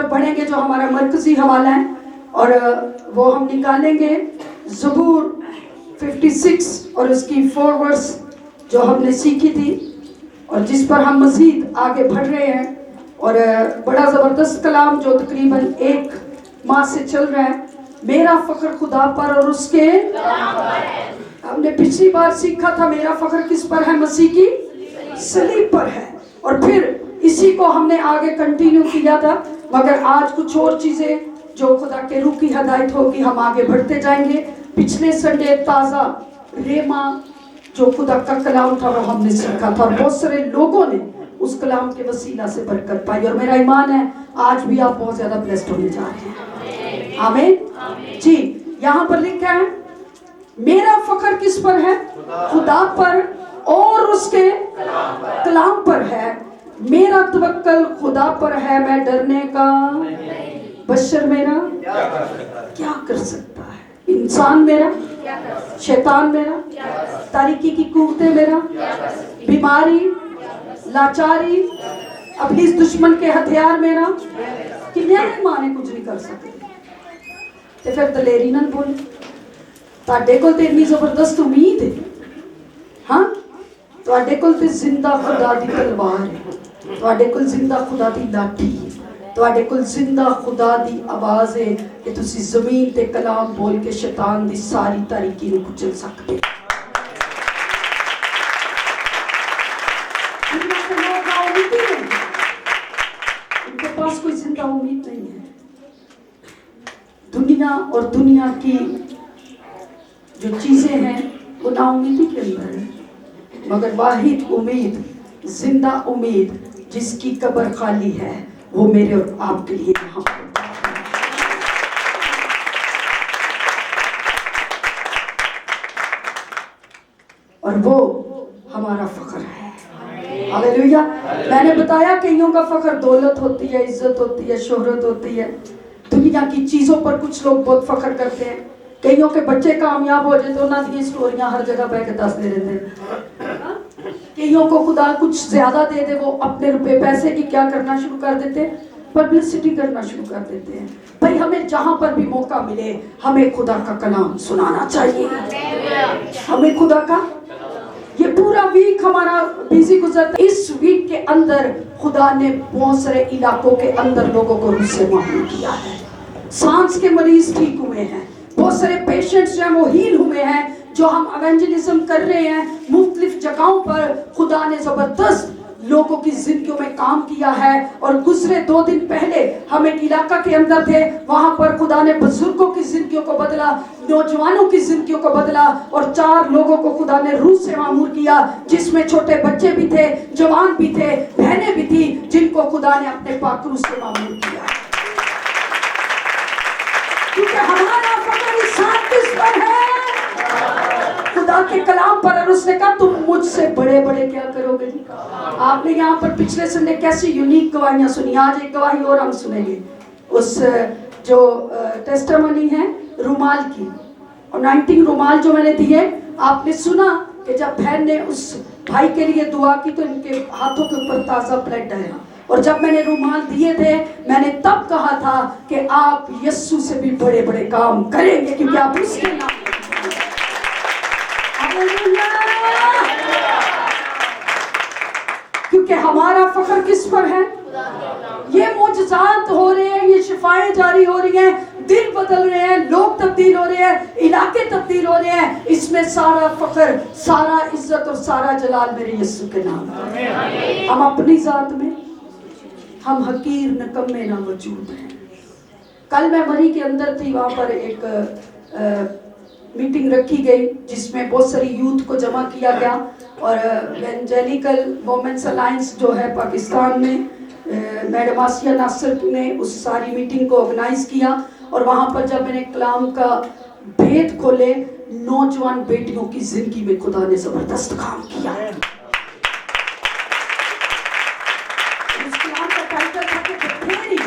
طرف بڑھیں گے جو ہمارا مرکزی حوالہ ہے اور وہ ہم نکالیں گے زبور 56 اور اس کی 4 ورس جو ہم نے سیکھی تھی اور جس پر ہم مزید آگے بڑھ رہے ہیں، اور بڑا زبردست کلام جو تقریباً 1 ماہ سے چل رہا ہے، میرا فخر خدا پر اور اس کے ہم نے پچھلی بار سیکھا تھا میرا فخر کس پر ہے؟ مسیح کی صلیب پر ہے، اور پھر اسی کو ہم نے آگے کنٹینیو کیا تھا، مگر آج کچھ اور چیزیں جو خدا کے روح کی ہدایت ہوگی ہم آگے بڑھتے جائیں گے۔ پچھلے سنڈے تازہ ریما جو خدا کا کلام تھا وہ ہم نے سیکھا تھا، اور بہت سارے لوگوں نے اس کلام کے وسیلہ سے برکت پائی، اور میرا ایمان ہے آج بھی آپ بہت زیادہ بلیسڈ ہونے جا رہے ہیں۔ آمین جی۔ یہاں پر لکھا ہے میرا فخر کس پر ہے؟ خدا پر اور اس کے کلام پر ہے، میرا توکل خدا پر ہے، میں ڈرنے کا بشر میرا کیا کر سکتا ہے؟ انسان میرا، شیطان میرا، تاریکی کی قوتیں میرا، بیماری، لاچاری، ابلیس دشمن کے ہتھیار میرا، کہ میرے مانے کچھ نہیں کر سکتے۔ تو پھر دلیری نہ بولے، تواڈے کول تے اتنی زبردست امید ہے، ہاں تواڈے کول تے زندہ خدا دی تلوار ہے، تواڈے کول زندہ خدا دی لاٹھی ہے، تواڈے کول زندہ خدا دی آواز ہے کہ تسی زمین تے کلام بول کے شیطان دی ساری تاریکی نو کچل سکتے۔ ان کے پاس کوئی زندہ امید نہیں ہے، دنیا اور دنیا کی جو چیزیں ہیں وہ نا امیدی کے اندر ہے، مگر واحد امید، زندہ امید جس کی قبر خالی ہے وہ میرے اور آپ کے لیے یہاں پر، اور وہ ہمارا فخر ہے۔ ہاللیلویا۔ میں نے بتایا کئیوں کا فخر دولت ہوتی ہے، عزت ہوتی ہے، شہرت ہوتی ہے، دنیا کی چیزوں پر کچھ لوگ بہت فخر کرتے ہیں، کئیوں کے بچے کامیاب ہو جائے تو انہوں نے سٹوریاں ہر جگہ پہ کے دس دے رہتے ہیں، کئیوں کو خدا کچھ زیادہ دے دے وہ اپنے روپے پیسے کی کیا کرنا شروع کر دیتے ہیں؟ پبلسٹی کرنا شروع کر دیتے ہیں۔ بھائی ہمیں جہاں پر بھی موقع ملے ہمیں خدا کا کلام سنانا چاہیے، ہمیں خدا کا، یہ پورا ویک ہمارا بیزی گزرتا ہے، اس ویک کے اندر خدا نے بہت سارے علاقوں کے اندر لوگوں کو روح سے معمول کیا ہے، سانس کے مریض ٹھیک ہوئے ہیں، بہت سارے پیشنٹس جو ہیں وہ ہیل ہوئے ہیں، جو ہم ایونجلزم کر رہے ہیں مختلف جگہوں پر، خدا نے زبردست لوگوں کی زندگیوں میں کام کیا ہے، اور گزرے 2 دن پہلے ہم ایک علاقہ کے اندر تھے، وہاں پر خدا نے بزرگوں کی زندگیوں کو بدلا، نوجوانوں کی زندگیوں کو بدلا، اور 4 لوگوں کو خدا نے روح سے معمور کیا، جس میں چھوٹے بچے بھی تھے، جوان بھی تھے، بہنیں بھی تھی، جن کو خدا نے اپنے پاک روح سے معمور کیا، کیونکہ ہمارا فخر اس ساتھ کس پر ہے؟ خدا کے کلام پر، اور اس نے کہا تم مجھ سے بڑے بڑے کیا کرو گے؟ آپ نے یہاں پر پچھلے سنڈے کیسی یونیک گواہیاں سنی، آج ایک گواہی اور ہم سنیں گے، اس جو ٹیسٹیمونی ہے رومال کی، اور 19 رومال جو میں نے دیے، آپ نے سنا کہ جب بہن نے اس بھائی کے لیے دعا کی تو ان کے ہاتھوں کے اوپر تازہ بلڈ آیا، اور جب میں نے رومال دیے تھے میں نے تب کہا تھا کہ آپ یسوع سے بھی بڑے بڑے کام کریں گے، کیونکہ آپ اس کے نام، کیونکہ ہمارا فخر کس پر ہے؟ یہ معجزات ہو رہے ہیں، یہ شفائیں جاری ہو رہی ہیں، دل بدل رہے ہیں، لوگ تبدیل ہو رہے ہیں، علاقے تبدیل ہو رہے ہیں، اس میں سارا فخر، سارا عزت اور سارا جلال میرے یسوع کے نام ہے۔ ہم اپنی ذات میں ہم حقیر نکمے نہ موجود ہیں۔ کل میں مری کے اندر تھی، وہاں پر ایک میٹنگ رکھی گئی جس میں بہت ساری یوتھ کو جمع کیا گیا، اور ایونجیلیکل وومنس الائنس جو ہے پاکستان میں، میڈم آسیہ ناصر نے اس ساری میٹنگ کو آرگنائز کیا، اور وہاں پر جب میں نے کلام کا بھید کھولے، نوجوان بیٹیوں کی زندگی میں خدا نے زبردست کام کیا۔ اس کلام کا ٹائٹل تھا کہ بتھیری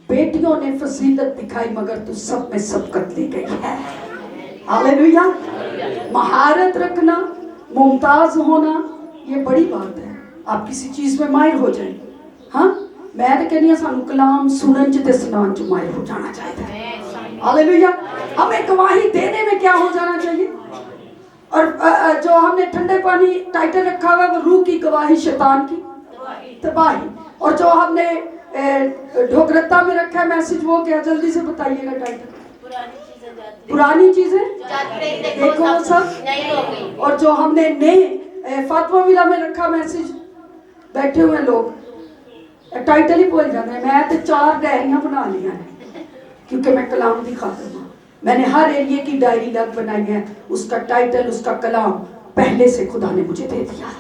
بیٹیوں نے فضیلت دکھائی مگر تو سب میں سبقت لے گئی ہے۔ ہاللیلویا۔ مہارت رکھنا، ممتاز ہونا، یہ بڑی بات ہے، آپ کسی چیز میں ماہر ہو جائیں، ہاں मैं तो कहनी सानू कलाम सुनन च ते सुनान च माहिर हो जाना चाहिए। हालेलुया। हमें गवाही देने में क्या हो जाना चाहिए। और जो हमने ठंडे पानी टाइटल रखा हुआ है वो रूह की गवाही शैतान की तबाही। और जो हमने ढोकरत्ता में रखा है मैसेज वो क्या, जल्दी से बताइएगा टाइटल। पुरानी चीजें देखो सब। और जो हमने नए फातवा विला में रखा मैसेज, बैठे हुए लोग टाइटल ही भूल जाते हैं। मैं तो 4 डायरियां बना लिया है क्योंकि मैं कलाम की खातिर हूँ। मैंने हर एरिया की डायरी अलग बनाई है, उसका टाइटल उसका कलाम पहले से खुदा ने मुझे दे दिया है।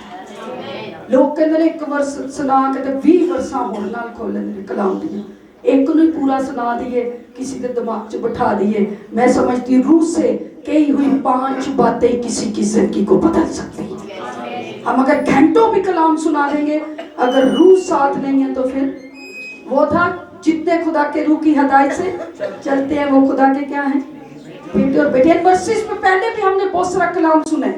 लोग कहते एक वर्ष सुना के 20 वर्षा होने नाल खोलने कलाम दिया, एक नहीं पूरा सुना दिए, किसी के दिमाग च बिठा दिए। मैं समझती रूह से कही हुई 5 बातें किसी की जिंदगी को बदल सकती हैं। हम अगर घंटों भी कलाम सुना देंगे, अगर रूह साथ नहीं है तो फिर वो था जितने खुदा के रूह की हदायत से चलते हैं वो खुदा के क्या हैं, बेटे और बेटियां। वर्सेस में पहले भी हमने बहुत सारा कलाम सुना है,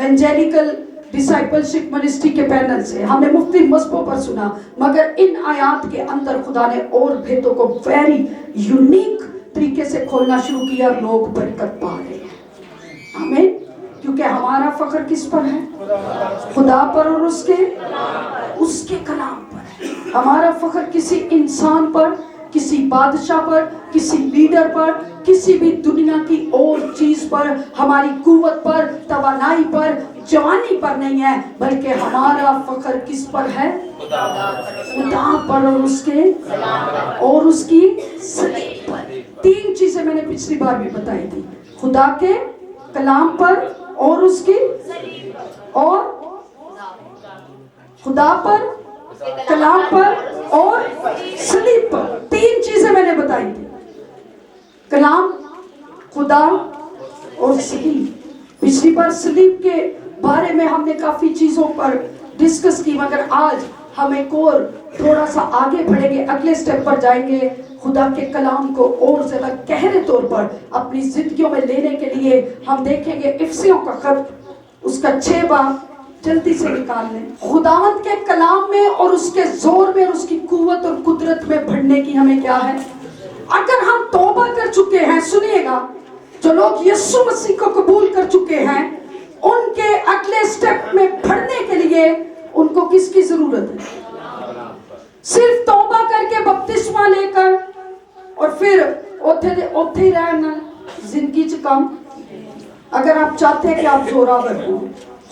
एवेंजेलिकल डिसाइपलशिप मिनिस्ट्री के पैनल से हमने मुफ्ती मज़हबों पर सुना, मगर इन आयात के अंदर खुदा ने और भेदों को वेरी यूनिक तरीके से खोलना शुरू किया। लोग बरकत पा रहे हैं। आमीन। क्योंकि हमारा फख्र किस पर है, खुदा पर और उसके कलाम पर। हमारा फख्र किसी इंसान पर, किसी बादशाह पर, किसी लीडर पर, किसी भी दुनिया की और चीज पर, हमारी कुव्वत पर, तवानाई पर, जवानी पर नहीं है, बल्कि हमारा फख्र किस पर है, खुदा पर और उसकी सलीब पर। 3 चीजें मैंने पिछली बार भी बताई थी, खुदा के कलाम पर और उसकी और खुदा पर, कलाम पर और सलीब पर। 3 चीजें मैंने बताई थी, कलाम, खुदा और सलीब। पिछली बार सलीब के बारे में हमने काफी चीजों पर डिस्कस की, मगर आज हम एक और थोड़ा सा आगे बढ़ेंगे, अगले स्टेप पर जाएंगे। खुदा के कलाम को और ज्यादा गहरे तौर पर अपनी जिंदगियों में लेने के लिए हम देखेंगे इफिसियों का खत, उसका 6 बाब जल्दी से निकाल लें। खुदावंद के कलाम में और उसके जोर में और उसकी कुव्वत और कुदरत में बढ़ने की हमें क्या है। अगर हम तौबा कर चुके हैं, सुनिएगा, जो लोग यीशु मसीह को कबूल कर चुके हैं, उनके अगले स्टेप में बढ़ने के लिए उनको किसकी जरूरत है? सिर्फ तौबा करके बपतिस्मा लेकर और फिर ओथे ही रहना जिंदगी च कम। अगर आप चाहते हैं कि आप जोरावर हो,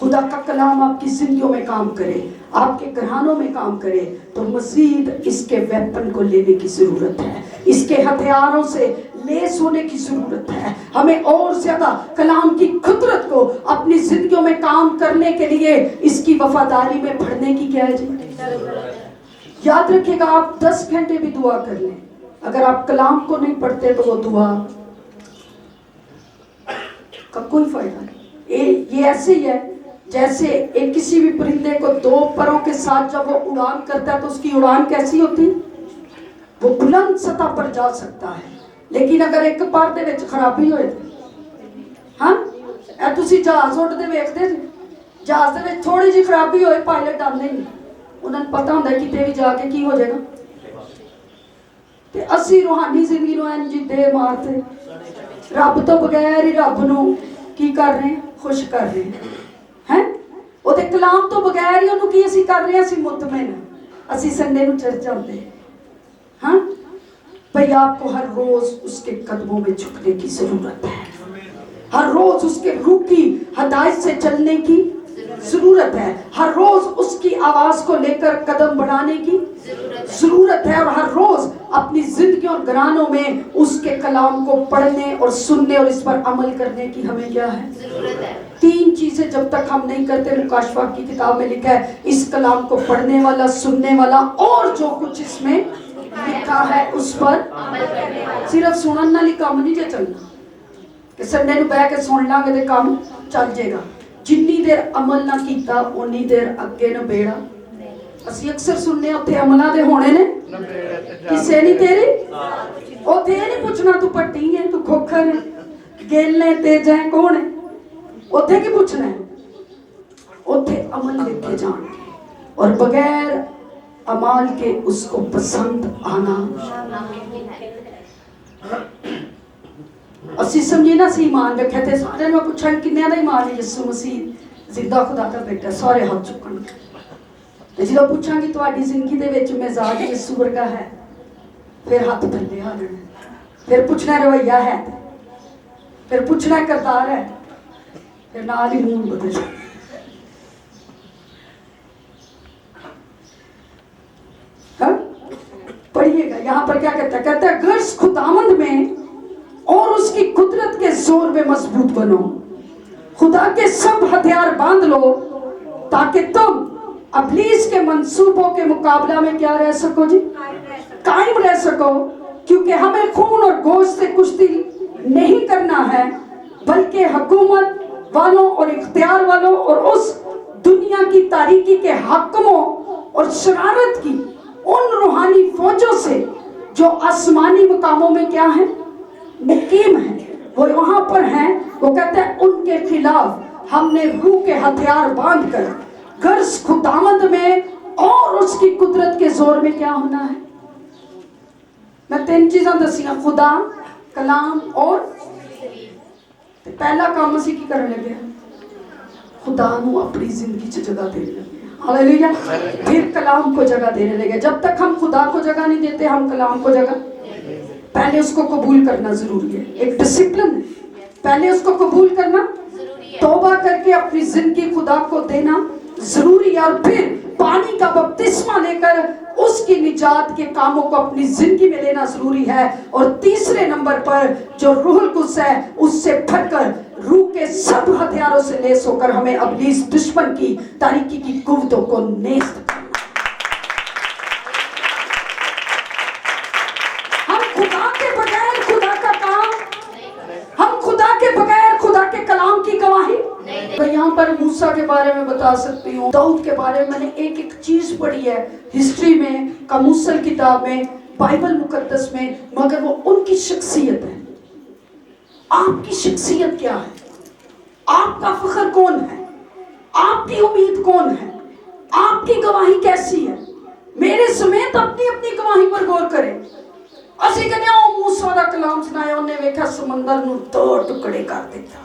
खुदा का कलाम आपकी जिंदगियों में काम करे, आपके घरानों में काम करे, तो मजीद इसके वेपन को लेने की जरूरत है, इसके हथियारों से लेस होने की जरूरत है। हमें और ज्यादा कलाम की कुदरत को अपनी जिंदगियों में काम करने के लिए इसकी वफादारी में बढ़ने की क्या है जी। याद रखिएगा, आप 10 घंटे भी दुआ कर लें, अगर आप कलाम को नहीं पढ़ते तो वो दुआ का कोई फायदा नहीं। ये ऐसे ही है जैसे एक किसी भी परिंदे को 2 परों के साथ जब वो उड़ान करता है तो उसकी उड़ान कैसी होती है, वो बुलंद सतह पर जा सकता है। लेकिन अगर एक पर दे विच खराबी होए, हाँ ए तुसी जहाज उड़दे वेखदे जी, जहाज दे विच थोड़ी जी खराबी होए पायलट आंदे नहीं, उन्हें पता होंदा किते भी जाके की हो जाएगा। ते असी रूहानी जिंदगी नूं इंज दे मारते, रब तो बगैर ही रब नूं की कर रहे हैं, खुश कर रहे हैं। ਉਹਦੇ कलाम तो बगैर ही ਉਹਨੂੰ ਕੀ ਅਸੀਂ कर रहे हैं, ਅਸੀਂ मुतमिन, ਅਸੀਂ संडे ਨੂੰ चर्च जाते हैं। हाँ भाई, आपको हर रोज उसके कदमों में झुकने की जरूरत है, हर रोज उसके रूह की हदायत से चलने की जरूरत है, हर रोज उसकी आवाज को लेकर कदम बढ़ाने की जरूरत है, और हर रोज अपनी जिंदगी और घरानों में उसके कलाम को पढ़ने और सुनने और इस पर अमल करने की हमें क्या है, जरूरत है। 3 चीजें जब तक हम नहीं करते, मुकाशफा की किताब में लिखा है, इस कलाम को पढ़ने वाला, सुनने वाला और जो कुछ इसमें लिखा है उस पर अमल करने वाला। सिर्फ सुनन नाल ही काम नहीं जे चलना कि संडे नूं बैठ के सुन लांगे ते काम चल जाएगा। जिन्नी देर अमल ना कीता उन्नी देर अगे नबेड़ा। असी अक्सर सुनने उत्थे अमलां दे होने ने, किसे नहीं तेरी उत्थे नहीं पूछना तू पट्टी है, तू खोखर है, गेले तेज है, कौन है, उत्थे की पूछना है, उत्थे अमल लेके जाएंगे। और बगैर अमाल के उसको पसंद आना। ਅਸੀਂ ਸਮਝੀ ਨਾ ਸੀ ਈਮਾਨ ਰੱਖਿਆ ਤੇ ਸਾਰਿਆਂ ਨੂੰ ਪੁੱਛਣ ਕਿੰਨਿਆਂ ਦਾ ਈਮਾਨ ਹੈ ਯਿਸੂ ਮਸੀਹ ਜ਼ਿੰਦਾ ਖੁਦਾ ਦਾ ਬੇਟਾ, ਸਾਰੇ ਹੱਥ ਚੁੱਕਣ। ਤੇ ਜਦੋਂ ਪੁੱਛਾਂਗੀ ਤੁਹਾਡੀ ਜ਼ਿੰਦਗੀ ਦੇ ਵਿੱਚ ਮਿਜ਼ਾਜ ਯਿਸੂ ਵਰਗਾ ਹੈ, ਫਿਰ ਹੱਥ ਥੱਲੇ ਆ ਜਾਣਾ। ਫਿਰ ਪੁੱਛਣਾ ਰਵੱਈਆ ਹੈ, ਫਿਰ ਪੁੱਛਣਾ ਕਰਤਾਰ ਹੈ, फिर नाल ही मूड बदल। हाँ? पढ़िएगा यहाँ पर क्या कहता है, कहता है गर्ज खुदावंद में और उसकी कुदरत के जोर में मजबूत बनो, खुदा के सब हथियार बांध लो ताकि तुम अबलीस के मंसूबों के मुकाबला में क्या रह सको जी, कायम रह सको। क्योंकि हमें खून और गोश्त से कुश्ती नहीं करना है, बल्कि हुकूमत वालों और इख्तियार वालों और उस दुनिया की तारीकी के हाकिमों और शरारत की उन रूहानी फौजों से जो आसमानी मुकामों में क्या है, मुकीम है, वो वहां पर हैं। वो कहते हैं उनके खिलाफ हमने रूह के हथियार बांध कर गर्ज खुदावंद में और उसकी कुदरत के जोर में क्या होना है। मैं 3 चीज़ां दसियां, खुदा, कलाम और पहला काम असीं की करन लगे, खुदा नू अपनी जिंदगी च जगह देने लगे। हालेलुया। फिर कलाम को जगह देने लगे। जब तक हम खुदा को जगह नहीं देते, हम कलाम को जगह, पहले उसको कबूल करना जरूरी है, एक डिसिप्लिन है, पहले उसको कबूल करना, तौबा करके अपनी जिंदगी खुदा को देना जरूरी है, और फिर पानी का बपतिस्मा लेकर उसकी निजात के कामों को अपनी जिंदगी में लेना जरूरी है। और तीसरे नंबर पर जो रूहुल कुद्स है, उससे भरकर रूह के सब हथियारों से लैस होकर हमें अबलीस दुश्मन की तारीकी की कुव्वतों को नेस्त करना। हम खुदा के बगैर खुदा का काम, हम खुदा के बगैर खुदा के कलाम की गवाही। तो यहाँ पर मूसा के बारे में बता सकती हूँ, दाऊद के बारे में मैंने एक एक चीज पढ़ी है हिस्ट्री में, कामुसल किताब में, बाइबल मुकद्दस में, मगर वो उनकी शख्सियत है। आपकी शख्सियत क्या है, आपका फख्र कौन है, आपकी उम्मीद कौन है, आपकी गवाही कैसी है। मेरे समेत अपनी अपनी गवाही पर गौर करें। असी कहने ओ मूसा दा कलाम सुनाया, उन्हें वेखा समंदर नू 2 टुकड़े कर दिता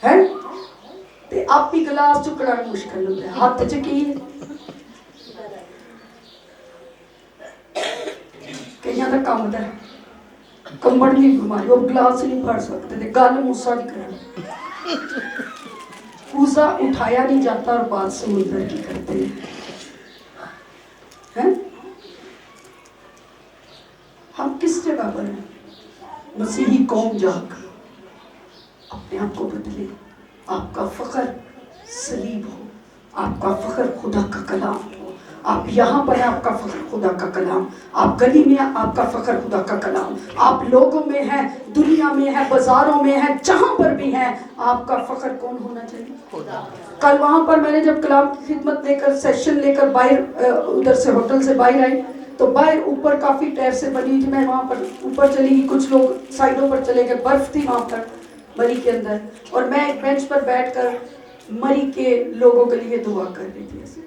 है, ते आप ही गिलास चुकना मुश्किल होता है, हाथ च की है। कईयां दा काम दा कंबड़ दी बीमारी, वो गिलास नहीं फड़ सकते थे। गल मूसा की करनी, कूजा उठाया नहीं जाता और बात समुद्र की करते हैं। हम किस जगह पर हैं? मसीही कौम जाकर अपने आप को बदले। आपका फख्र सलीब हो, आपका फख्र खुदा का कलाम हो। आप यहाँ पर हैं, आपका फख्र खुदा का कलाम। आप गली में हैं, आपका फख्र खुदा का कलाम। आप लोगों में हैं, दुनिया में हैं, बाजारों में हैं, जहाँ पर भी हैं, आपका फख्र कौन होना चाहिए? खुदा। कल वहाँ पर मैंने जब कलाम की खिदमत लेकर, सेशन लेकर बाहर, उधर से होटल से बाहर आई, तो बाहर ऊपर काफ़ी टैर से बनी थी। मैं वहाँ पर ऊपर चली गई, कुछ लोग साइडों पर चले गए, बर्फ़ थी वहाँ पर मरी के अंदर, और मैं एक बेंच पर बैठकर मरी के लोगों के लिए दुआ कर रही थी, ऐसे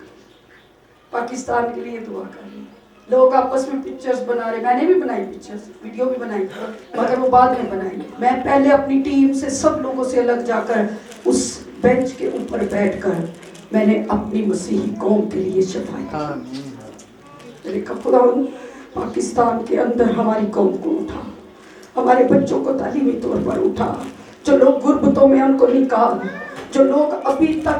पाकिस्तान के लिए दुआ कर रही। लोग आपस में पिक्चर्स बना रहे, मैंने भी बनाई पिक्चर्स, वीडियो भी बनाई, मगर वो बाद में बनाई। मैं पहले अपनी टीम से, सब लोगों से अलग जाकर उस बेंच के ऊपर बैठकर मैंने अपनी मसीही कौम के लिए शफाअत की। मैंने कहा खुदा पाकिस्तान के अंदर हमारी कौम को उठा, हमारे बच्चों को तालीमी तौर पर उठा, जो लोग गुर्बतों में उनको निकाल, जो लोग अभी तक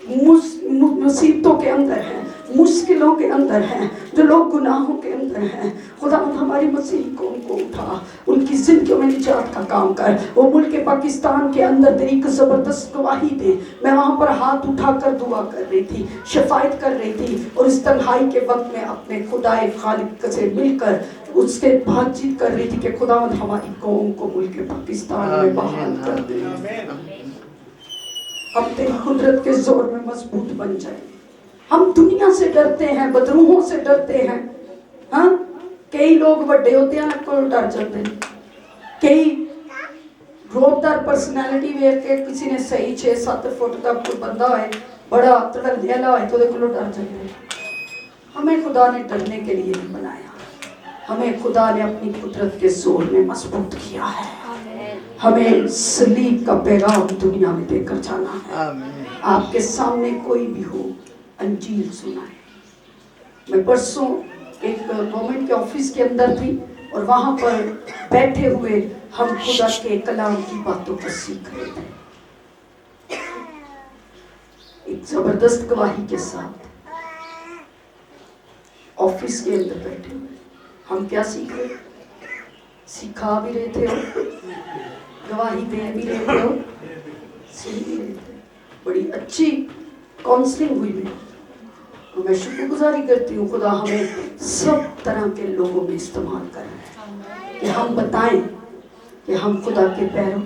मुसीबतों के अंदर हैं, मुश्किलों के अंदर हैं, जो लोग गुनाहों के अंदर हैं, खुदा हमारी मसीही कौम को उठा, उनकी जिंदगियों में निजात का काम कर। वो मुल्क पाकिस्तान के अंदर तेरी एक ज़बरदस्त गवाही दे। मैं वहाँ पर हाथ उठाकर दुआ कर रही थी, शफायत कर रही थी, और इस तन्हाई के वक्त में अपने खुदाए खालिक से मिलकर उससे बातचीत कर रही थी कि खुदावंद हमारी कौम को मुल्क पाकिस्तान में बहाल कर दे, हम तेरी कुदरत के जोर में मजबूत बन जाए। हम दुनिया से डरते हैं, बदरूहों से डरते हैं। हाँ, कई लोग बड़े होते हैं को डर जाते हैं, कई रोबदार पर्सनैलिटी वेख के किसी ने सही 6-7 फुट का कोई बंदा है, बड़ा तड़लिया है तो डर जाते हैं। हमें खुदा ने डरने के लिए नहीं बनाया, हमें खुदा ने अपनी कुदरत के जोर में मजबूत किया है। हमें सलीब का पैगाम दुनिया में देकर जाना है। आपके सामने कोई भी हो, अंजील सुनाए। मैं परसों एक गवर्नमेंट के ऑफिस के अंदर थी और वहाँ पर बैठे हुए हम खुदा के कलाम की बातों को सीख रहे थे, एक जबरदस्त गवाही के साथ ऑफिस के अंदर बैठे हुए। हम क्या सीख रहे, सिखा भी रहे थे और गवाही दे भी रहे थे और सुन भी रहे थे। बड़ी अच्छी काउंसलिंग हुई मेरी। मैं शुक्रगुजारी करती हूँ, खुदा हमें सब तरह के लोगों में इस्तेमाल कर रहे हैं कि हम बताएं कि हम खुदा के पैरों।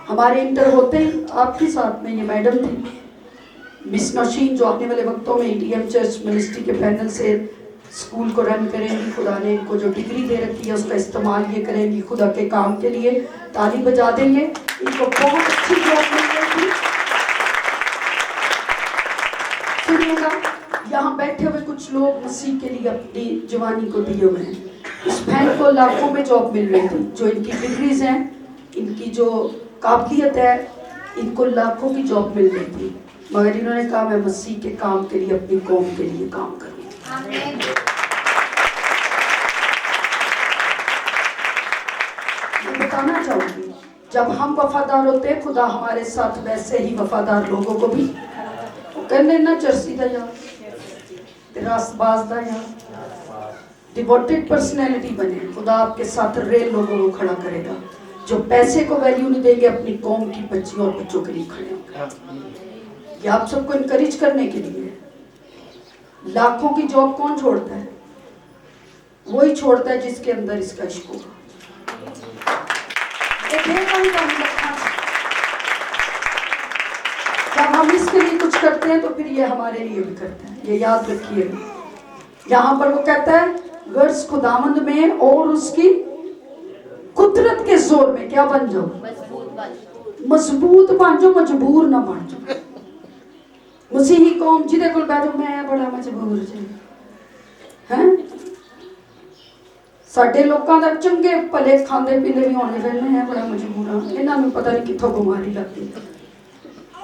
हमारे इंटर होते ही आपके साथ में ये मैडम थी मिस नौशीन, जो आने वाले वक्तों में इंडियन चर्च मिनिस्ट्री के पैनल से स्कूल को रन करेंगी। खुदा ने इनको जो डिग्री दे रखी है उसका इस्तेमाल ये करेंगी खुदा के काम के लिए। ताली बजा देंगे, इनको बहुत अच्छी जॉब मिल रही थी। सुनिएगा, यहाँ बैठे हुए कुछ लोग मसीह के लिए अपनी जवानी को दिए हुए हैं। इस बहन को लाखों में जॉब मिल रही थी, जो इनकी डिग्रीज हैं, इनकी जो काबिलियत है, इनको लाखों की जॉब मिल रही थी, मगर इन्होंने कहा मैं मसीह के काम के लिए, अपनी कौम के लिए काम करूँ। मैं बताना चाहूंगी, जब हम वफादार होते हैं, खुदा हमारे साथ वैसे ही वफादार लोगों को भी कहने ना चरसी दा यार, रासबाज दा यार, डिवोटेड पर्सनैलिटी बने। खुदा आपके साथ रेल लोगों को खड़ा करेगा जो पैसे को वैल्यू नहीं देंगे, अपनी कौम की बच्चियों और बच्चों के लिए खड़े होंगे। ये आप सबको इनकरेज करने के लिए। लाखों की जॉब कौन छोड़ता है? वही छोड़ता है जिसके अंदर इसका इश्क होगा। जब हम इसके लिए कुछ करते हैं तो फिर ये हमारे लिए भी करते हैं, ये याद रखिए। यहाँ पर वो कहता है गर्ज खुदावंद में और उसकी कुदरत के जोर में क्या बन जाओ, मजबूत बन जाओ, मजबूर ना बन जाओ। मसीही कौम जिदे कोल बैठो मैं बड़ा मजबूर जी हैं, ਸਾਡੇ ਲੋਕਾਂ ਦਾ ਚੰਗੇ ਭਲੇ ਖਾਂਦੇ ਪੀਂਦੇ ਵੀ ਹੋਣੇ, ਫਿਰ ਮੈਂ ਬੜਾ ਮਜਬੂਰ ਹਾਂ, ਇਹਨਾਂ ਨੂੰ ਪਤਾ ਨਹੀਂ ਕਿੱਥੋਂ ਬਿਮਾਰੀ ਲੱਗਦੀ।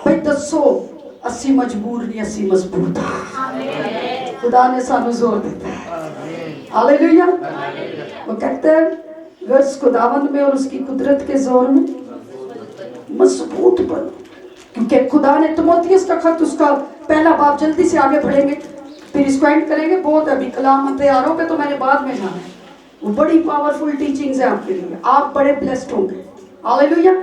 ਭਈ ਦੱਸੋ ਅਸੀਂ ਮਜਬੂਰ ਨਹੀਂ, ਅਸੀਂ ਮਜ਼ਬੂਤ ਹਾਂ। खुदा ने सानू जोर देता है। हालेलुया। वो कहते हैं गर्ज खुदावंद में और उसकी कुदरत के जोर में मजबूत बनो, क्योंकि खुदा ने तिमोथियस का खत उसका पहला बाब, जल्दी से आगे बढ़ेंगे फिर इसको एंड करेंगे। बहुत अभी कलाम तैयार हो गए तो मैंने बाद में जाना है। वो बड़ी पावरफुल टीचिंग्स है आपके लिए, आप बड़े ब्लेस्ड होंगे। हालेलुया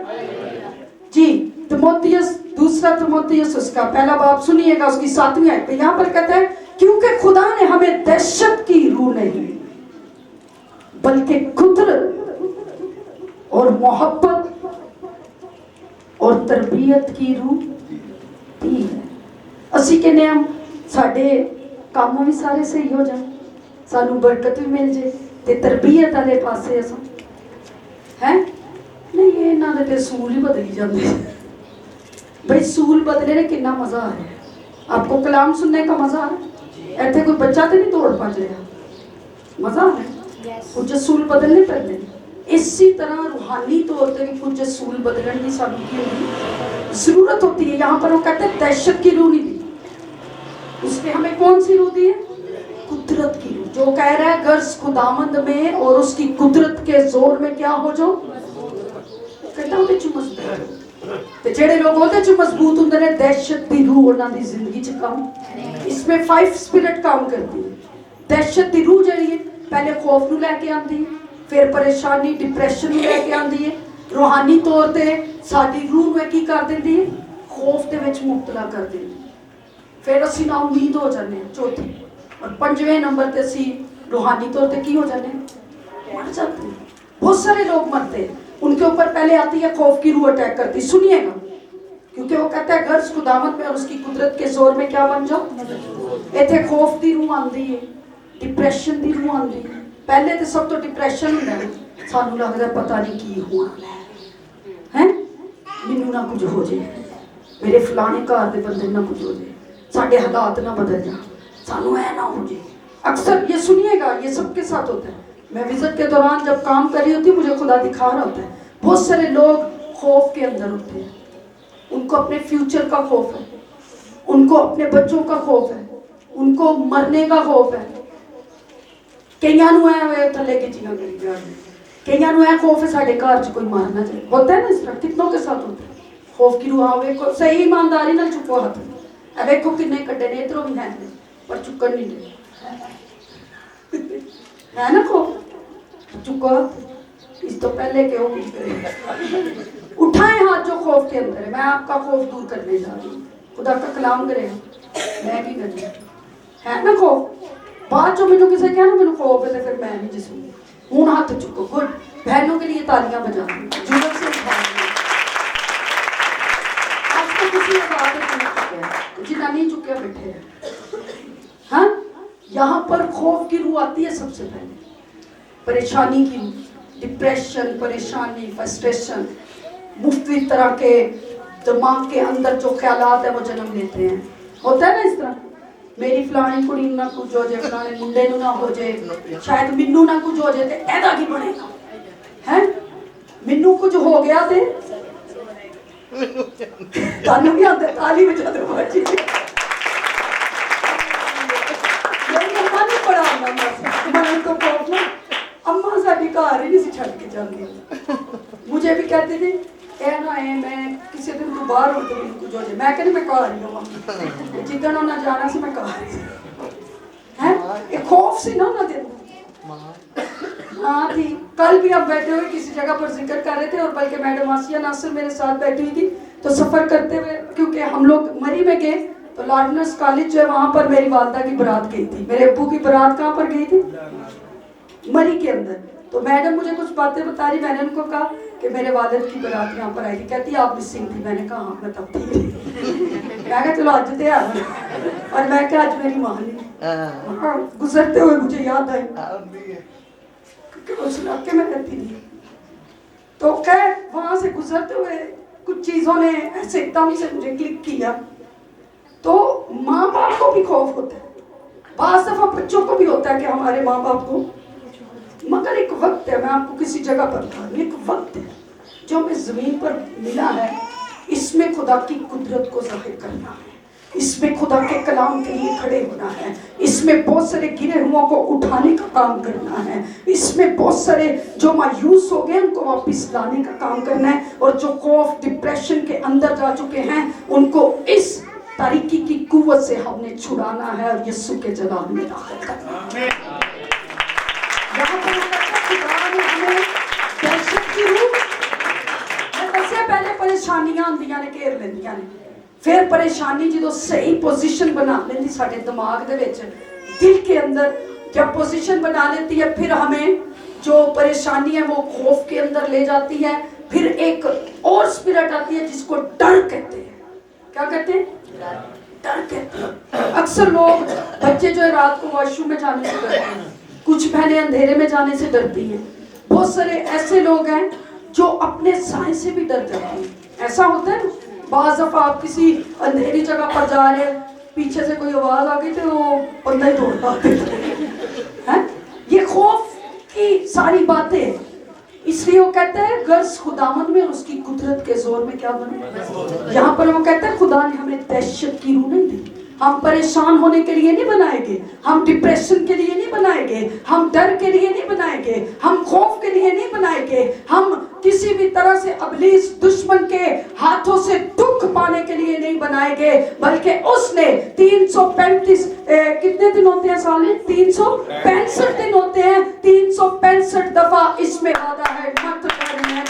जी। तिमोथियस, दूसरा तिमोथियस उसका पहला बाब सुनिएगा, उसकी 7वीं आयत पे यहाँ पर कहता है क्योंकि खुदा ने हमें दहशत की रूह नहीं बल्कि कुदरत और मोहब्बत और तरबियत की रूह दी है। असी कहने हम साडे काम भी सारे सही हो जाए, सानू बरकत भी मिल जाए ते तरबियत वाले पासे अस हैं नहीं, ये इन्हां दे ते सूल ही बदली जाते। भाई सूल बदले ने कितना मजा आ रहा है। आपको कलाम सुनने का मजा आ रहा है? ऐसे कोई बच्चा तो नहीं दौड़ पा रहा, मजा आ रहा है। कुछ सूल बदलने पैंदे। इसी तरह रूहानी तौर पर भी कुछ सूल बदलने की सानू की जरूरत होती है। यहाँ पर वो कहते हैं दहशत की रूह नहीं दी, उसने हमें कौन सी रूह दी है? कुदरत की रूह। जो कह रहा है गर्ज खुदावंद में और उसकी कुदरत के जोर में क्या हो जाओ, कहता ਉਹਦੇ ਚ ਮਜ਼ਬੂਤ ਹੋ। ਤੇ ਜਿਹੜੇ ਲੋਕ ਉਹਦੇ ਚ ਮਜ਼ਬੂਤ ਹੁੰਦੇ ਨੇ, ਦਹਿਸ਼ਤ ਦੀ रूह ਉਹਨਾਂ ਦੀ ਜ਼ਿੰਦਗੀ ਚ ਕੰਮ। इसमें 5 स्पिरिट काम करती है। दहशत की रूह जी है, पहले खौफ नूं लैके आती है, फिर परेशानी डिप्रैशन नूं लैके आती है, रूहानी तौर पर साडी रूह में की कर देती है, खौफ के विच मुबतला कर देती है। फिर असी ना उम्मीद हो जाते हैं। चौथी और 5वें नंबर पर असी रूहानी तौर पर की हो जाते हैं, मर जाते हैं। बहुत सारे लोग मरते हैं, उनके ऊपर पहले आती है खौफ की रूह अटैक करती। सुनिएगा, क्योंकि वो कहता है गर्ज खुदावंद में और उसकी कुदरत के जोर में क्या बन जाओ। इत्थे खौफ की रूह आती है, डिप्रैशन की रूह आती है। पहले तो सब तो डिप्रैशन होता है, सानू लगता है पता नहीं की होना है, मैनू ना कुछ हो जाए, मेरे फलाने घर के बंदे ना कुछ हो जाए, साडे हालात ना बदल जाए, सानू ऐ ना हो जाए। अक्सर ये सुनिएगा, ये सबके साथ होता है। मैं विजिट के दौरान जब काम कर रही होती हूँ, मुझे खुदा दिखा रहा होता है, बहुत सारे लोग खौफ के अंदर होते हैं। उनको अपने फ्यूचर का खौफ है, उनको अपने बच्चों का खौफ है, उनको मरने का खौफ है। कईयां नूं ऐ थले खिचियां करी जाण, कईयां नूं ऐ खौफ है साडे घर च कोई मार ना जाए। होता है ना इस तरह, कितनों के साथ होता है। खौफ की रूह वेखो, सही ईमानदारी नाल चुको हाथ, ए वेखो किन्ने कड्डे ने, इधरों भी हैं पर चुकन नहीं दे, है ना खौफ, चुको हाथ। इस तो पहले क्यों कुछ करे, उठाए हाथ जो खौफ के अंदर है। मैं आपका खौफ दूर करने जा रही हूँ, खुदा का कलाम करेगा, मैं की करनी है ना खौफ। बाद जो मैंने किसी क्या ना मैंने खौफ है तो फिर मैं नहीं जिसूंगी। हूँ हाथ चुको, गुड। बहनों के लिए तालियां बजा जुड़न से आज तो किसी आवाज नहीं चुके, जितना नहीं चुके बैठे हैं। हाँ, यहाँ पर खौफ की रूह आती है सबसे पहले, परेशानी की रूह, डिप्रेशन, परेशानी, फ्रस्ट्रेशन, मुख्तलिफ तरह के दिमाग के अंदर जो ख्यालात है वो जन्म लेते हैं। होता है ना इस तरह, मेरी फलानी कुड़ी ना कुछ हो जाए, फलाने मुंडे ना हो जाए, शायद मिन्नू ना कुछ हो जाए तो ऐदा की बनेगा है। मिन्नू कुछ हो गया थे तानू भी आते, ताली बजा दो बाजी। मेरी अम्मा ने बड़ा मैं तो खौफ ना, अम्मा साडी घर ही नहीं छड़ के जाती, मुझे भी कहती थी ए ना ए मैं किसी दिन तू बाहर हो तो कुछ हो जाए, मैं कहती मैं घर ही होवां, जिद्दन उन्हें जाना सी मैं घर है। ये खौफ सी ना ना दिन हाँ थी। कल भी आप बैठे हुए किसी जगह पर जिक्र कर रहे थे, और बल्कि मैडम आसिया नासिर मेरे साथ बैठी हुई थी, तो सफ़र करते हुए क्योंकि हम लोग मरी में गए, तो लॉर्डनर्स कॉलेज जो है वहाँ पर मेरी वालदा की बारात गई थी। मेरे अब्बू की बारात कहाँ पर गई थी? मरी के अंदर। तो मैडम मुझे कुछ बातें बता रही, मैंने उनको कहा कि मेरे वालिद की बारात यहाँ पर आई थी। कहती आप मिसिंग थी। मैंने कहा हाँ मैं तब थी। मैं कहा चलो आज तो यार, और मैं क्या आज मेरी माँ ने गुजरते हुए मुझे याद आई क्योंकि उस इलाके में रहती थी। तो खैर वहाँ से गुजरते हुए कुछ चीज़ों ने ऐसे एकदम से मुझे क्लिक किया। तो माँ बाप को भी खौफ होता है, बाज़ दफ़ा बच्चों को भी होता है कि हमारे माँ बाप को, मगर एक वक्त है, मैं आपको किसी जगह पर था, एक वक्त है जो हमें ज़मीन पर मिला है, इसमें खुदा की कुदरत को ज़ाहिर करना है, इसमें खुदा के कलाम के लिए खड़े होना है, इसमें बहुत सारे गिरे हुओं को उठाने का काम करना है, इसमें बहुत सारे जो मायूस हो गए उनको वापस लाने का काम करना है, और जो खौफ डिप्रेशन के अंदर जा चुके हैं उनको इस तारीकी की कुव्वत से हमने छुड़ाना है और यीशु के जलाल में दाखिल करना है। यहाँ पर खुदा ने हमें दहशत की रूह, सबसे पहले परेशानियां आंदियां ने घेर लेंदियां ने, फिर परेशानी जो सही पोजीशन बना लेती साडे दिमाग दे विच, दिल के अंदर जब पोजीशन बना लेती है, फिर हमें जो परेशानी है वो खौफ के अंदर ले जाती है। फिर एक और स्पिरिट आती है जिसको डर कहते हैं। क्या कहते हैं? डर कहते हैं। अक्सर लोग बच्चे जो है रात को वॉशरूम में जाने से डरते हैं, कुछ बहनें अंधेरे में जाने से डरती हैं, बहुत सारे ऐसे लोग हैं जो अपने साए से भी डर जाते हैं। ऐसा होता है ना, बाज़ दफ़ा आप किसी अंधेरी जगह पर जा रहे हैं, पीछे से कोई आवाज़ आ गई तो वो बंदा ही दौड़ पाते हैं। ये खौफ की सारी बातें, इसलिए वो कहते हैं गर्ज खुदावंद में और उसकी कुदरत के जोर में क्या बने। यहाँ पर वो कहते हैं खुदा ने हमें दहशत की रूह नहीं दी, हम परेशान होने के लिए नहीं बनाएंगे, हम डिप्रेशन के लिए नहीं बनाएंगे, हम डर के लिए नहीं बनाएंगे, हम खौफ के लिए नहीं बनाएंगे, हम किसी भी तरह से अबलीस दुश्मन के हाथों से दुख पाने के लिए नहीं बनाएंगे, बल्कि उसने 335 कितने दिन होते हैं साल में? 365 दिन होते हैं, 365 दफा इसमें वादा है मत करने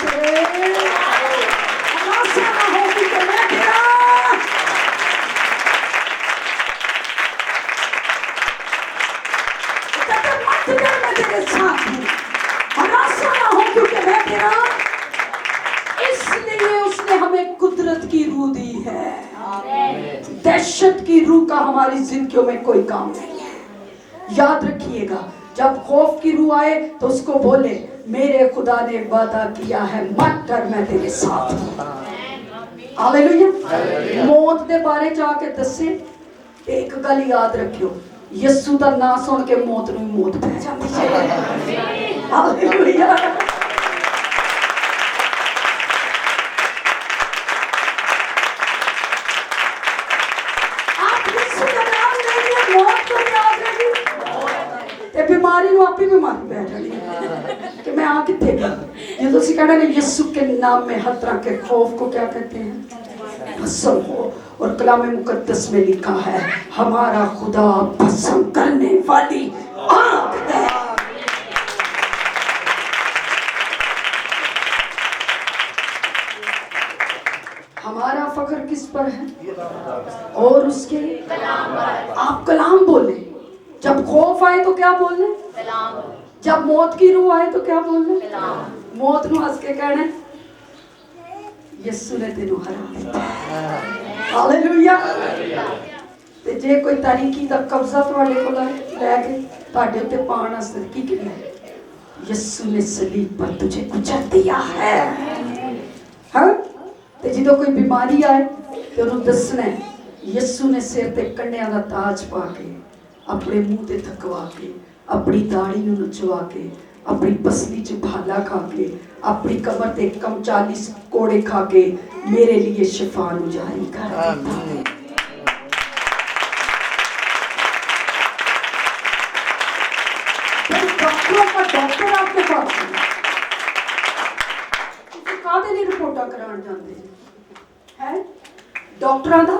तेरे साथ हूं, हरासा ना हो क्योंकि मैं तेरा। इसलिए उसने हमें कुदरत की रूह दी है। दहशत की रूह का हमारी जिंदगियों में कोई काम नहीं है। याद रखिएगा, जब खौफ की रूह आए तो उसको बोले मेरे खुदा ने वादा किया है मत डर मैं तेरे साथ हूं। हालेलुया। मौत के बारे जाके दसे एक गल याद रखियो, ਯਿਸੂ ਦਾ ਨਾਂ ਸੁਣ ਕੇ ਮੌਤ ਨੂੰ ਮੌਤ ਪੈ ਜਾਂਦੀ ਹੈ। ਹਾਲੇਲੂਇਆ। आप यीशु का नाम लेंगे, मौत को याद रहेगी ते बीमारी ਨੂੰ ਆਪੇ ਬਿਮਾਰੀ ਪੈ ਜਾਣੀ कि मैं आ कितने गया। ये तो सिखाना है यीशु के नाम में हर तरह के खौफ को क्या कहते हैं, भस्म हो। और कलाम मुकद्दस में लिखा है हमारा खुदा भस्म करने वाली आग है। हमारा फख्र किस पर है और उसके कलाम पर। आप कलाम बोले। जब खौफ आए तो क्या बोलने, कलाम। जब मौत की रूह आए तो क्या बोलने, कलाम। मौत ਨੂੰ ਹੱਸ ਕੇ ਕਹਿਣਾ ਯਿਸੂ ਨੇ ਤੈਨੂੰ ਹਰਾ ਦਿੱਤਾ। ਹਾਲੇਲੂਇਆ। ਤੇ ਜੇ ਕੋਈ ਤਾਰੀਕੀ ਦਾ ਕਬਜ਼ਾ ਤੁਹਾਡੇ ਕੋਲ ਲੈ ਕੇ ਤੁਹਾਡੇ ਉੱਤੇ ਪਾਉਣ ਵਾਸਤੇ ਕੀ ਕਹਿਣਾ, ਯਿਸੂ ਨੇ ਸਲੀਬ ਪਰ ਤੁਝੇ ਕੁਚਲ ਦਿਆ ਹੈ। ਹਾਂ। ਤੇ ਜਦੋਂ ਕੋਈ ਬਿਮਾਰੀ ਆਏ ਤੇ ਉਹਨੂੰ ਦੱਸਣਾ ਯਿਸੂ ਨੇ ਸਿਰ ਤੇ ਕੰਡਿਆਂ ਦਾ ਤਾਜ ਪਾ ਕੇ, ਆਪਣੇ ਮੂੰਹ ਤੇ ਥਕਵਾ ਕੇ, अपनी दाढ़ी ਨੂੰ ਨਚਵਾ ਕੇ, अपनी पसली च भाला खा के, अपनी कमर ते कम 40 कोड़े खा के मेरे लिए शिफा नु जारी कर देता। डॉक्टरों का डॉक्टर आपके पास कादे लिए रिपोर्टा कराने जाते हैं डॉक्टरां दा।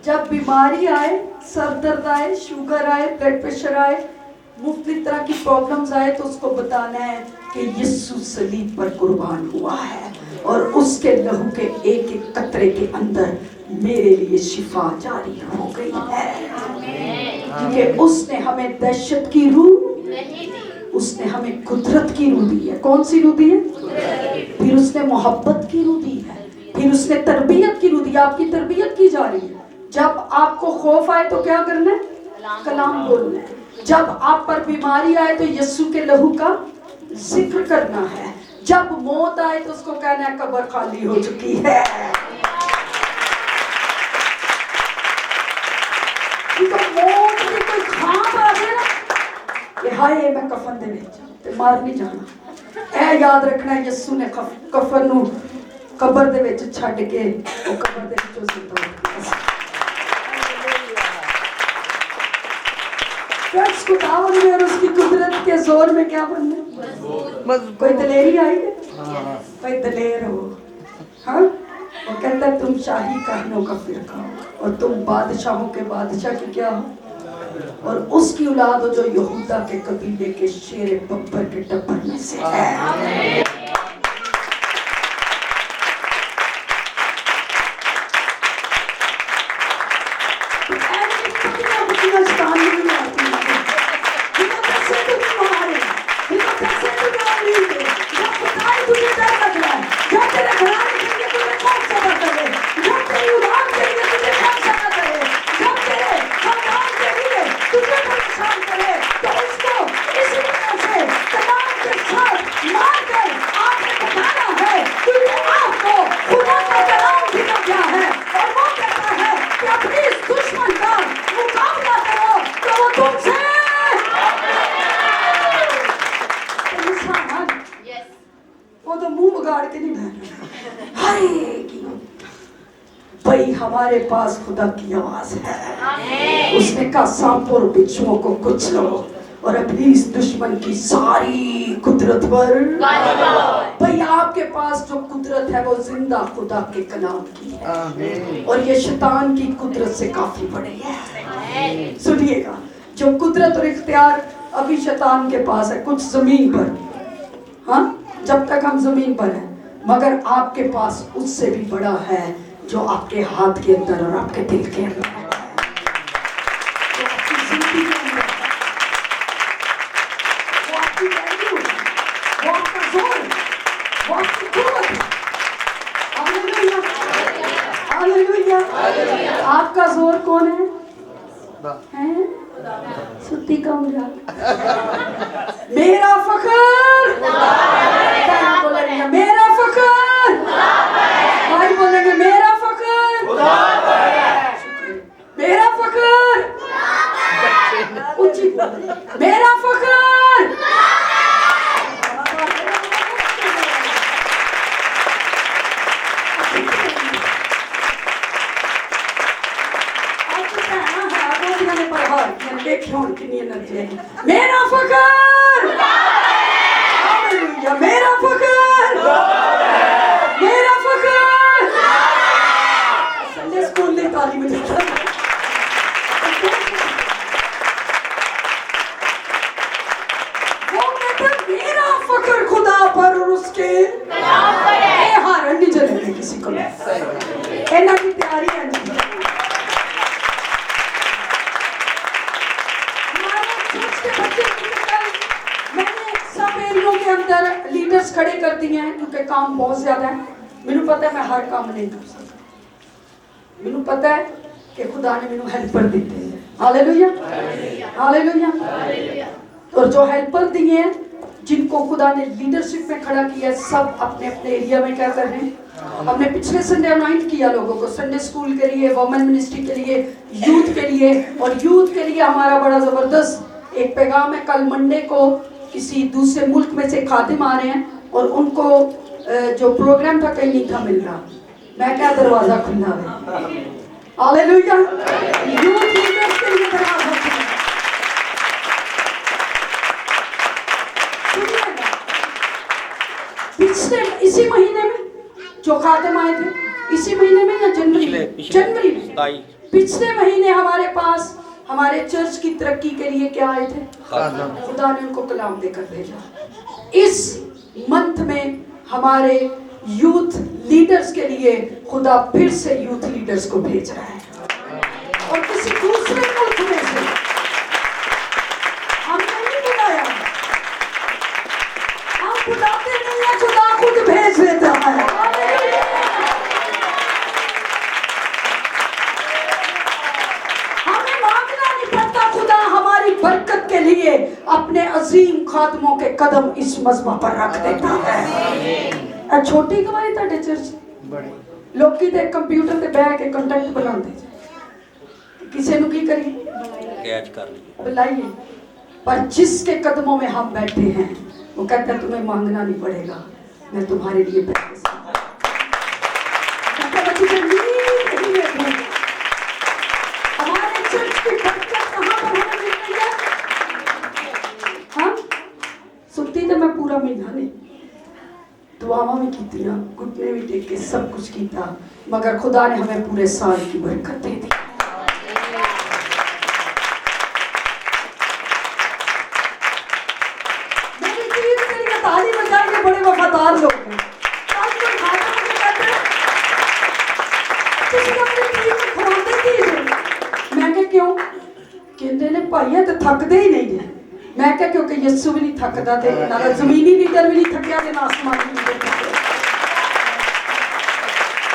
जब बीमारी आए, सर दर्द आए, शुगर आए, ब्लड प्रेशर आए, मुख्तलिफ तरह की प्रॉब्लम्स आए तो उसको बताना है कि यीशु सलीब पर कुर्बान हुआ है और उसके लहू के एक एक कतरे के अंदर मेरे लिए शिफा जारी हो गई है। क्योंकि उसने हमें दहशत की रूह नहीं दी, उसने हमें कुदरत की रूह दी है। कौन सी रूह दी है? फिर उसने मोहब्बत की रूह दी है, फिर उसने तरबियत की रूह दी। आपकी तरबियत की जा रही है। जब आपको खौफ आए तो क्या करना है, कलाम बोलना है। जब आप पर बीमारी आए तो यीशु के लहू का जिक्र करना है। जब मौत आए तो उसको कहना है कब्र खाली हो चुकी है। तो मौत की कोई खाम आ गया कि हाय मैं कफन दे विच ते मर नहीं जाना। ऐ याद रखना यीशु ने कफन नू कब्र दे विच छड्ड के वो कब्र दे विचों जिंदा हो गया। खुदावन में और उसकी कुदरत के जोर में क्या बनना, कोई दलेरी आई है, कोई दलेर हो। हाँ, वो कहता है तुम शाही कहनों का फिरका हो और तुम बादशाहों के बादशाह की क्या हो और उसकी औलाद हो जो यहूदा के कबीले के शेर बब्बर के टब्बर में से है। हमारे पास खुदा की आवाज है। उसने कहा सांपों और बिच्छुओं को कुचलो और अपनी इस दुश्मन की सारी कुदरत पर भाई आपके पास जो कुदरत है वो जिंदा खुदा के कलाम की है और ये शैतान की कुदरत से काफी बड़ी है। सुनिएगा, जो कुदरत और इख्तियार अभी शैतान के पास है कुछ जमीन पर, हाँ जब तक हम जमीन पर हैं, मगर आपके पास उससे भी बड़ा है जो आपके हाथ के अंदर और आपके दिल के अंदर है, जो आपकी जिंदगी के अंदर है, वो आपकी वैल्यू है, वो आपका जोर है, वो आपकी कुव्वत है। Hallelujah, hallelujah. आपका जोर कौन है? हैं? सुत्ती कम जा। मेरा फख्र बोलेंगे, मेरा फख्र भाई बोलेंगे, मेरा फख्र, मेरा फख्र ہوں کنی انرجی ہے. میرا فخر ہاللویا, میرا فخر میرا فخر. سنڈے اسکول نے تعلیم دیتا وہ کہتا میرا فخر خدا پر اور اس کے ہاں رنڈی چلے کسی کو اینا کی تیاری ہے. کے اندر لیڈرز کھڑے کرتی ہیں کیونکہ کام بہت زیادہ ہے. مجھے پتا ہے میں ہر کام نہیں کر سکتا. مجھے پتا ہے کہ خدا نے مجھے ہیلپر دیتے ہیں. Hallelujah hallelujah. اور جو ہیلپر دیے ہیں جن کو خدا نے لیڈرشپ میں کھڑا کیا ہے, سب اپنے اپنے ایریا میں کیا کر رہے ہیں. ہم نے پچھلے سنڈے انائٹ کیا لوگوں کو, سنڈے اسکول کے لیے, وومن منسٹری کے لیے, یوتھ کے لیے. اور یوتھ کے لیے ہمارا بڑا زبردست ایک پیغام ہے. کل منڈے کو کسی دوسرے ملک میں سے خادم آ رہے ہیں اور ان کو جو پروگرام تھا کہیں نہیں تھا مل رہا. میں کیا دروازہ کھلا ہے. ہاللویا. یوتھ لیڈرز کے لیے دروازہ کھلا. پچھلے اسی مہینے میں جو خادم آئے تھے, اسی مہینے میں یا جنوری میں, پچھلے مہینے ہمارے پاس ہمارے چرچ کی ترقی کے لیے کیا آئے تھے. خدا نے ان کو کلام دے کر بھیجا. اس منتھ میں ہمارے یوتھ لیڈرز کے لیے خدا پھر سے یوتھ لیڈرز کو بھیج رہا ہے. اور کسی دوسرے ملک میں سے ہم نے نہیں بلایا, ہم بلاتے نہیں ہیں, خدا خود بھیج دیتا ہے. برکت کے لیے اپنے عظیم خادموں کے قدم اس مذبح پر رکھ دیتا ہے. چھوٹی کمائی تھے چرچ لوگ کی تے کمپیوٹر تے بیٹھ کے کنٹیکٹ بناتے کسی نو کی کری کیچ کر بلائیے. پر جس کے قدموں میں ہم بیٹھے ہیں وہ کہتا ہے تمہیں مانگنا نہیں پڑے گا, میں تمہارے لیے بیٹھ ہمارے چرچ کی برکت کہاں پر ہمیں مل رہی ہے. سنتی تو میں پورا مہینہ نہیں دعاواں بھی کیتیاں, گھٹنے بھی ٹیکے, سب کچھ کیتا, مگر خدا نے ہمیں پورے سال کی برکت دے دی. میری چیز کے لیے تالی بجائیں گے بڑے وفادار لوگ ہیں. میں کہ کیوں کہندے نے بھائی تے تھکدے ہی نہیں ہیں. میں کہ کیونکہ یسو بھی نہیں تھکدا تے نہ زمینی لیڈر بھی نہیں تھکیا تے نہ آسمانی لیڈر تھکیا.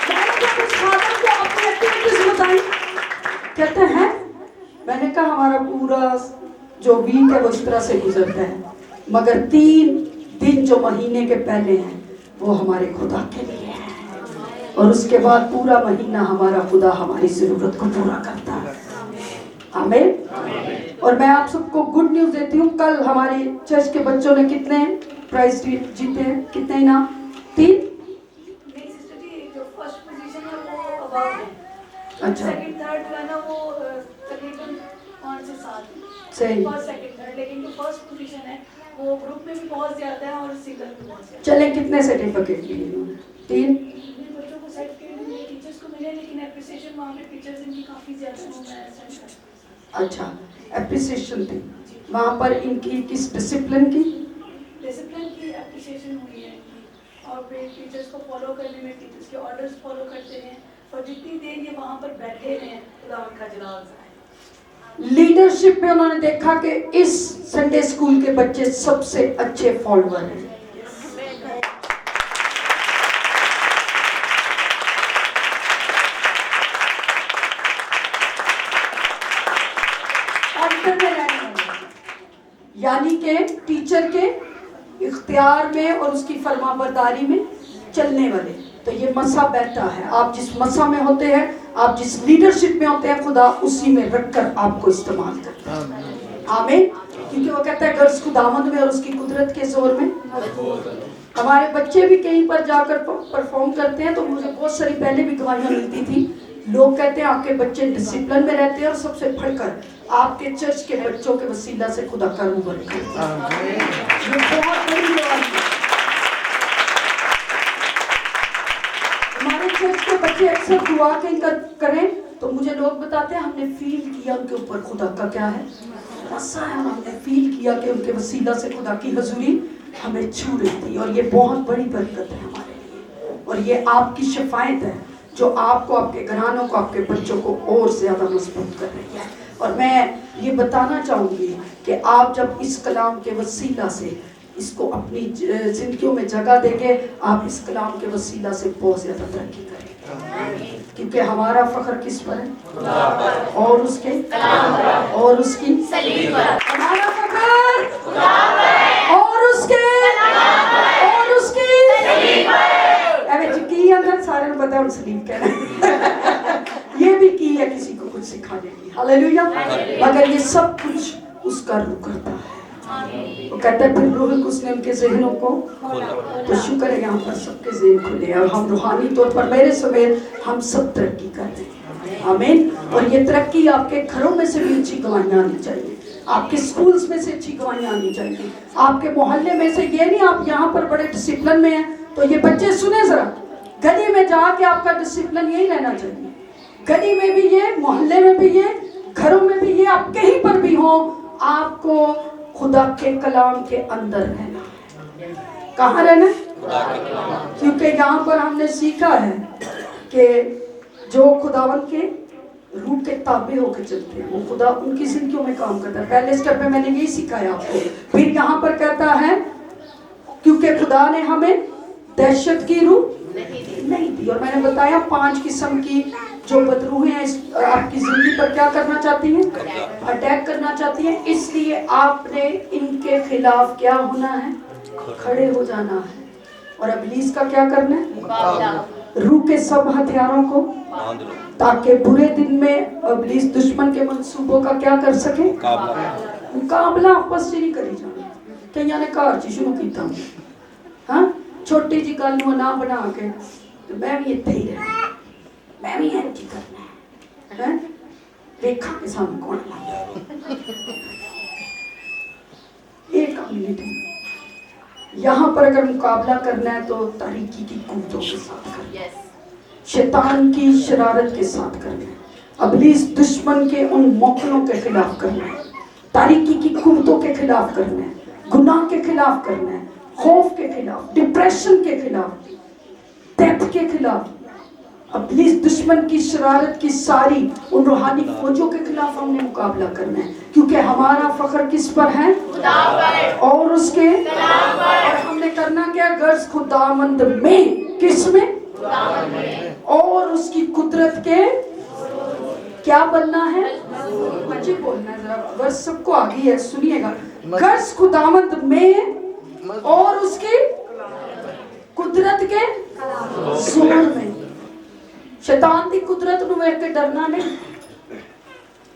میں نے کہا کچھ خادم کو اپنی ایکٹیویٹیز بتائی. کہتے ہیں میں نے کہا ہمارا پورا جو ویک ہے وہ اس طرح سے گزرتا ہے, مگر 3 دن جو مہینے کے پہلے ہیں وہ ہمارے خدا کے لیے ہیں, اور اس کے بعد پورا مہینہ ہمارا خدا ہماری ضرورت کو پورا کرتا ہے. آمین. اور میں آپ سب کو گڈ نیوز دیتی ہوں, کل ہماری چرچ کے بچوں نے کتنے پرائز جیتے ہیں, کتنے انعام؟ 3. اچھا صحیح. چلیں کتنے سرٹیفکیٹ لیے انہوں نے؟ 3. اچھا اپریسیشن تھی وہاں پر ان کی کس ڈسپلن کی اپریسیشن ہوئی ہے اور ٹیچرز کو فالو کرنے میں ٹیچرز کے آرڈرز فالو کرتے ہیں اور جتنی دیر یہ وہاں پر بیٹھے ہیں خدا ان کا جلال ظاہر. لیڈرشپ میں انہوں نے دیکھا کہ اس سنڈے اسکول کے بچے سب سے اچھے فالوور ہیں. یعنی کہ ٹیچر کے اختیار میں اور اس کی فرما برداری میں چلنے والے. تو یہ مسا بیٹھا ہے, آپ جس مسا میں ہوتے ہیں, آپ جس لیڈرشپ میں ہوتے ہیں, خدا اسی میں رکھ کر آپ کو استعمال کرتا ہے. آمین. کیونکہ وہ کہتا ہے غرض خداوند میں اور اس کی قدرت کے زور میں. ہمارے بچے بھی کہیں پر جا کر پرفارم کرتے ہیں تو مجھے بہت ساری پہلے بھی گواہیاں ملتی تھی. لوگ کہتے ہیں آپ کے بچے ڈسپلن میں رہتے ہیں اور سب سے بڑھ کر آپ کے چرچ کے بچوں کے وسیلہ سے خدا کا روبر کرتا ہے۔ یہ بہت بڑی بات ہے۔ ہمارے چرچ کے بچے اکثر دعا کریں تو مجھے لوگ بتاتے ہیں ہم نے فیل کیا ان کے اوپر خدا کا کیا ہے غصہ ہے، ہم نے فیل کیا کہ ان کے وسیلہ سے خدا کی حضوری ہمیں چھو رہی تھی، اور یہ بہت بڑی برکت ہے ہمارے لیے، اور یہ آپ کی شفاعت ہے جو آپ کو، آپ کے گھرانوں کو، آپ کے بچوں کو اور زیادہ مضبوط کر رہی ہے۔ اور میں یہ بتانا چاہوں گی کہ آپ جب اس کلام کے وسیلہ سے اس کو اپنی زندگیوں میں جگہ دیں گے، آپ اس کلام کے وسیلہ سے بہت زیادہ ترقی کریں گے، کیونکہ ہمارا فخر کس پر ہے؟ اور اس کے کلام پر، اور اس کی صلیب پر۔ ہمارا فخر اور اس کے کلام پر، اور اس کی صلیب پر۔ کی اندر سارے نے پتا ہے صلیب کہنا ہے، یہ بھی کی ہے کسی کو کچھ سکھانے کی، ہاللیلویا۔ مگر یہ سب کچھ اس کا روح کرتا ہے، وہ کہتا ہے پھر روح اس نے ان کے ذہنوں کو تو شکر ہے یہاں پر سب کے ذہن کھلے اور ہم روحانی طور پر میرے سمیت ہم سب ترقی کر رہے ہیں، آمین۔ اور یہ ترقی آپ کے گھروں میں سے بھی اچھی گواہیاں آنی چاہیے، آپ کے سکولز میں سے اچھی گواہیاں آنی چاہیے، آپ کے محلے میں سے، یہ نہیں آپ یہاں پر بڑے ڈسپلن میں ہیں تو یہ بچے سنیں ذرا، گلی میں جا کے آپ کا ڈسپلن یہی رہنا چاہیے، گلی میں بھی یہ، محلے میں بھی یہ، گھروں میں بھی یہ، آپ کہیں پر بھی ہوں، آپ کو خدا کے کلام کے اندر رہنا ہے۔ کہاں رہنا ہے؟ کیونکہ یہاں پر ہم نے سیکھا ہے کہ جو خداوند کے روح کے تابع ہو کے چلتے ہیں وہ خدا ان کی زندگیوں میں کام کرتا ہے۔ پہلے سٹیپ میں میں نے یہی سکھایا آپ کو، پھر یہاں پر کہتا ہے کیونکہ خدا نے ہمیں دہشت کی روح نہیں دی، اور میں نے بتایا 5 قسم کی جو بدروہیں ہیں آپ کی زندگی پر کیا کرنا چاہتی ہیں؟ اٹیک کرنا چاہتی ہیں، اس لیے آپ نے ان کے خلاف کیا ہونا ہے؟ کھڑے ہو جانا ہے، اور ابلیس کا کیا کرنا ہے؟ روح کے سب ہتھیاروں کو، تاکہ برے دن میں ابلیس دشمن کے منصوبوں کا کیا کر سکے؟ مقابلہ آپس سے نہیں کری جانا۔ کئیاں نے کار چی شروع کیتا ہوں، ہاں چھوٹی جی گل نو نہ بنا کے تو میں بھی اتنے ہی رہنا، میں بھی اینجی کرنا ہے، دیکھا کہ سامنے کون لایا ایک کمیونٹی۔ یہاں پر اگر مقابلہ کرنا ہے تو تاریکی کی قوتوں کے ساتھ کرنا ہے، شیطان کی شرارت کے ساتھ کرنا ہے، ابلیس دشمن کے ان موکلوں کے خلاف کرنا ہے، تاریکی کی قوتوں کے خلاف کرنا ہے، گناہ کے خلاف کرنا ہے، خوف کے خلاف، ڈپریشن کے خلاف، ڈیتھ کے خلاف، ابلیس دشمن کی شرارت کی ساری ان روحانی فوجوں کے خلاف ہم نے مقابلہ کرنا ہے، کیونکہ ہمارا فخر کس پر ہے؟ خدا پر، اور اس کے کلام پر۔ اور ہم نے کرنا کیا؟ غرض خداوند میں، کس میں؟ خداوند میں، اور اس کی قدرت کے کیا بننا ہے؟ مجھے بولنا ہے ذرا، غرض سب کو آگئی ہے، سنیے گا، غرض خداوند میں اور اس کی قدرت کے زور میں۔ شیطان دی قدرت نو ویکھ کے ڈرنا نہیں،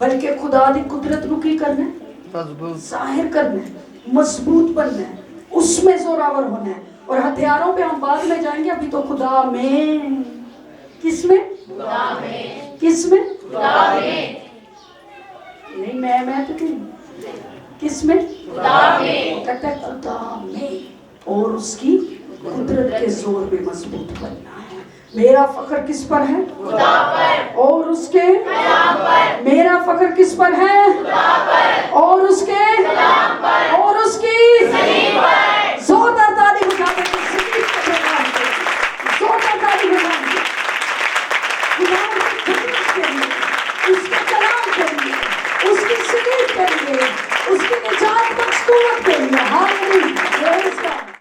بلکہ خدا دی قدرت نو کی کرنا ہے؟ ظاہر کرنا ہے، مضبوط بننا ہے، اس میں زوراور ہونا ہے۔ اور ہتھیاروں پہ ہم بعد میں جائیں گے، ابھی تو خدا میں، کس میں؟ خدا میں، کس میں؟ خدا میں، نہیں میں تو نہیں، کس میں؟ خدا میں، کہتا ہے خدا میں اور اس کی قدرت کے زور میں مضبوط بننا ہے۔ میرا فخر کس پر ہے؟ خدا پر، اور اس کے کلام پر۔ میرا فخر کس پر ہے؟